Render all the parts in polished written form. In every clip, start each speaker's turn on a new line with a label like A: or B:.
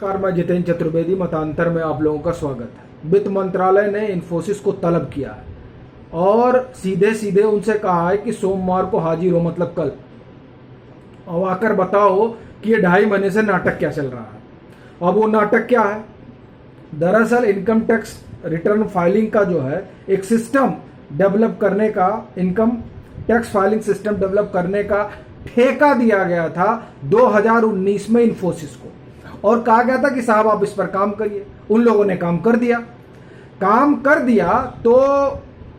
A: नमस्कार, मैं जितेंद्र चतुर्वेदी। मतांतर में आप लोगों का स्वागत है। वित्त मंत्रालय ने इन्फोसिस को तलब किया है और सीधे सीधे उनसे कहा है कि सोमवार को हाजिर हो, मतलब कल, और आकर बताओ कि ये 2.5 महीने से नाटक क्या चल रहा है। अब वो नाटक क्या है? दरअसल इनकम टैक्स रिटर्न फाइलिंग का जो है एक सिस्टम डेवलप करने का, income tax filing system develop करने का ठेका दिया गया था 2019 में इन्फोसिस को, और कहा गया था कि साहब आप इस पर काम करिए। उन लोगों ने काम कर दिया तो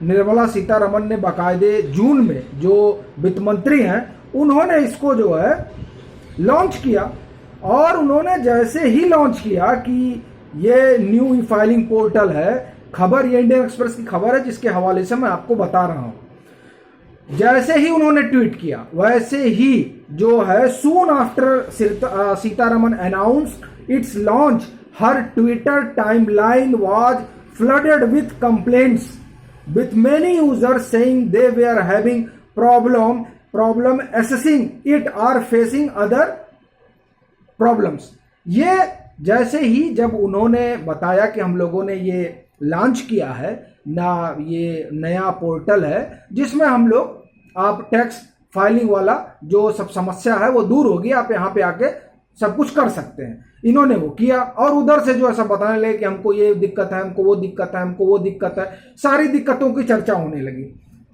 A: निर्मला सीतारमण ने बाकायदे जून में, जो वित्त मंत्री हैं, उन्होंने इसको जो है लॉन्च किया। और उन्होंने जैसे ही लॉन्च किया कि ये न्यू ई फाइलिंग पोर्टल है, खबर ये इंडियन एक्सप्रेस की खबर है जिसके हवाले से मैं आपको बता रहा हूं, जैसे ही उन्होंने ट्वीट किया वैसे ही जो है soon after Sitharaman announced it's launch, her Twitter timeline was flooded with complaints with many users saying they were having problem assessing it or facing other problems। ये जैसे ही जब उन्होंने बताया कि हम लोगों ने ये लॉन्च किया है ना, ये नया पोर्टल है जिसमें हम लोग, आप टैक्स फाइलिंग वाला जो सब समस्या है वो दूर होगी, आप यहाँ पे आके सब कुछ कर सकते हैं। इन्होंने वो किया और उधर से जो ऐसा बताने लगे कि हमको ये दिक्कत है, हमको वो दिक्कत है, हमको वो दिक्कत है, सारी दिक्कतों की चर्चा होने लगी।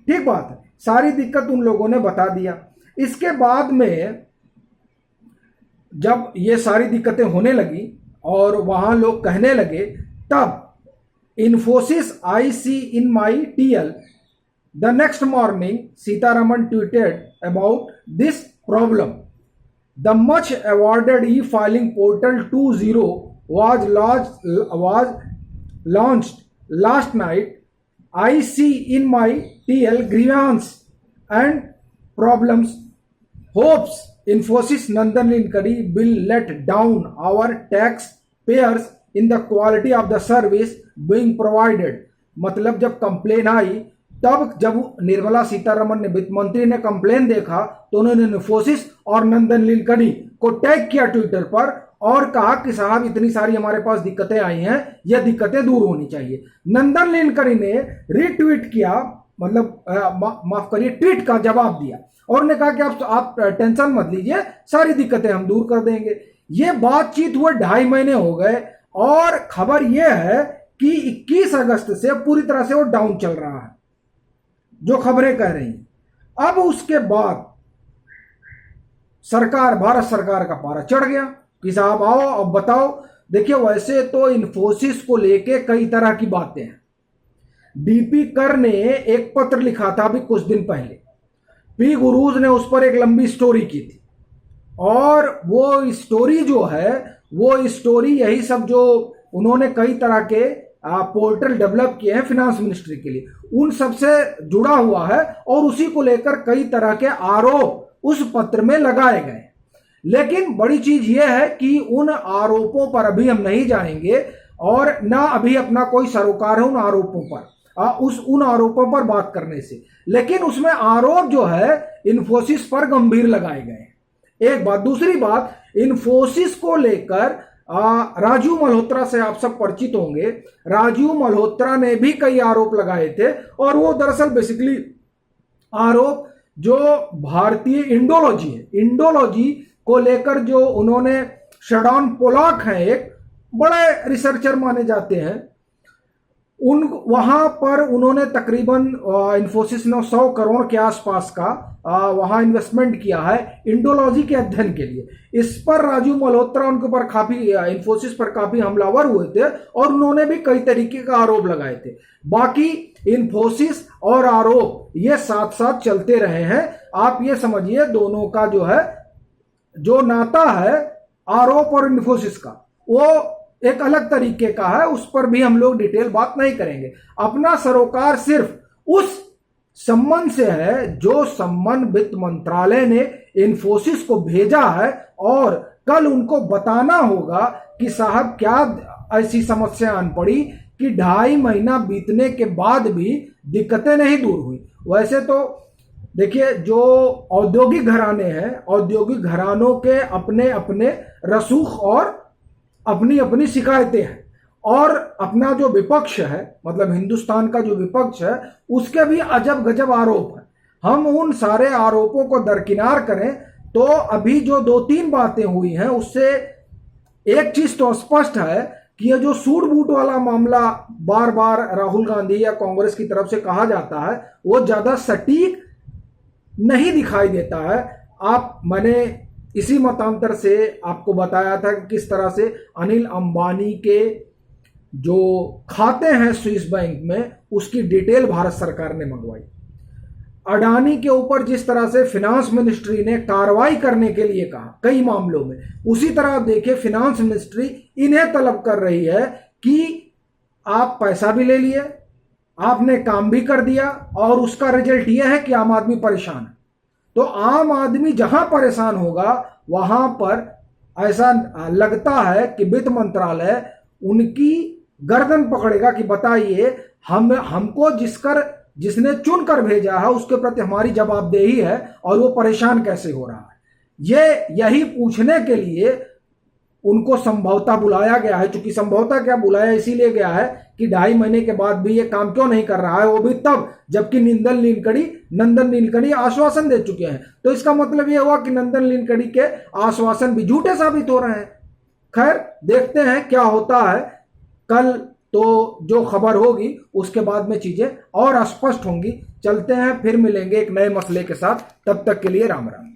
A: ठीक बात है, सारी दिक्कत उन लोगों ने बता दिया। इसके बाद में जब ये सारी दिक्कतें होने लगी और वहां लोग कहने लगे, तब Infosys I see in my TL the next morning Sitharaman tweeted about this problem. The much awarded e-filing portal 2.0 was launched last night. I see in my TL grievance and problems. Hopes Infosys Nandan Ninkadi will let down our taxpayers in the quality of the service being provided। मतलब जब complain आई, तब जब निर्मला सीतारमण ने, वित्त मंत्री ने complain देखा तो उन्होंने इन्फोसिस और नंदन नीलकणी को टैग किया ट्विटर पर और कहा कि साहब इतनी सारी हमारे पास दिक्कतें आई हैं, ये दिक्कतें दूर होनी चाहिए। नंदन नीलकणी ने रीट्वीट किया, मतलब माफ करिए, ट्वीट का जवाब दिया और उन्होंने कहा कि आप टेंशन मत लीजिए, सारी दिक्कतें हम दूर कर देंगे। ये बातचीत हुए 2.5 महीने हो गए और खबर यह है कि 21 अगस्त से पूरी तरह से वो डाउन चल रहा है, जो खबरें कह रही हैं। अब उसके बाद सरकार, भारत सरकार का पारा चढ़ गया कि साहब आओ अब बताओ। देखिए, वैसे तो इन्फोसिस को लेके कई तरह की बातें हैं। डीपी कर ने एक पत्र लिखा था अभी कुछ दिन पहले, पी गुरूज ने उस पर एक लंबी स्टोरी की थी और वो स्टोरी जो है, वो स्टोरी यही सब जो उन्होंने कई तरह के पोर्टल डेवलप किए हैं फिनांस मिनिस्ट्री के लिए, उन सब से जुड़ा हुआ है और उसी को लेकर कई तरह के आरोप उस पत्र में लगाए गए। लेकिन बड़ी चीज यह है कि उन आरोपों पर अभी हम नहीं जाएंगे और ना अभी अपना कोई सरोकार है उन आरोपों पर, उन आरोपों पर बात करने से। लेकिन उसमें आरोप जो है इन्फोसिस पर गंभीर लगाए गए। एक बात। दूसरी बात, इन्फोसिस को लेकर राजू मल्होत्रा से आप सब परिचित होंगे। राजू मल्होत्रा ने भी कई आरोप लगाए थे और वो दरअसल बेसिकली आरोप जो भारतीय इंडोलॉजी है, इंडोलॉजी को लेकर जो उन्होंने, शडान पोलाक हैं, एक बड़े रिसर्चर माने जाते हैं, वहां पर उन्होंने तकरीबन इन्फोसिस ने 100 करोड़ के आसपास का वहां इन्वेस्टमेंट किया है इंडोलॉजी के अध्ययन के लिए। इस पर राजू मल्होत्रा उनके ऊपर काफी, इन्फोसिस पर काफी हमलावर हुए थे और उन्होंने भी कई तरीके का आरोप लगाए थे। बाकी इन्फोसिस और आरोप ये साथ साथ चलते रहे हैं। आप ये समझिए दोनों का जो है, जो नाता है आरोप और इन्फोसिस का, वो एक अलग तरीके का है। उस पर भी हम लोग डिटेल बात नहीं करेंगे। अपना सरोकार सिर्फ उस संबंध से है जो संबंध वित्त मंत्रालय ने इन्फोसिस को भेजा है और कल उनको बताना होगा कि साहब क्या ऐसी समस्या आन पड़ी कि 2.5 महीना बीतने के बाद भी दिक्कतें नहीं दूर हुई। वैसे तो देखिए, जो औद्योगिक घराने हैं, औद्योगिक घरानों के अपने अपने रसूख और अपनी अपनी शिकायतें हैं, और अपना जो विपक्ष है, मतलब हिंदुस्तान का जो विपक्ष है, उसके भी अजब गजब आरोप है। हम उन सारे आरोपों को दरकिनार करें तो अभी जो 2-3 बातें हुई हैं उससे एक चीज तो स्पष्ट है कि ये जो सूट बूट वाला मामला बार बार राहुल गांधी या कांग्रेस की तरफ से कहा जाता है वो ज्यादा सटीक नहीं दिखाई देता है। मैंने इसी मतांतर से आपको बताया था कि किस तरह से अनिल अंबानी के जो खाते हैं स्विस बैंक में उसकी डिटेल भारत सरकार ने मंगवाई। अडानी के ऊपर जिस तरह से फिनांस मिनिस्ट्री ने कार्रवाई करने के लिए कहा कई मामलों में, उसी तरह आप देखिए फिनांस मिनिस्ट्री इन्हें तलब कर रही है कि आप पैसा भी ले लिए, आपने काम भी कर दिया, और उसका रिजल्ट यह है कि आम आदमी परेशान है। तो आम आदमी जहां परेशान होगा वहां पर ऐसा लगता है कि वित्त मंत्रालय उनकी गर्दन पकड़ेगा कि बताइए हमको जिसने चुनकर भेजा है उसके प्रति हमारी जवाबदेही है और वो परेशान कैसे हो रहा है। यही पूछने के लिए उनको संभवतः बुलाया गया है। चूंकि संभवतः क्या बुलाया इसीलिए गया है कि 2.5 महीने के बाद भी ये काम क्यों नहीं कर रहा है, वो भी तब जबकि नंदन नीलकणी आश्वासन दे चुके हैं। तो इसका मतलब ये हुआ कि नंदन नीलकणी के आश्वासन भी झूठे साबित हो रहे हैं। खैर देखते हैं क्या होता है। कल तो जो खबर होगी उसके बाद में चीजें और स्पष्ट होंगी। चलते हैं, फिर मिलेंगे एक नए मसले के साथ। तब तक के लिए राम राम।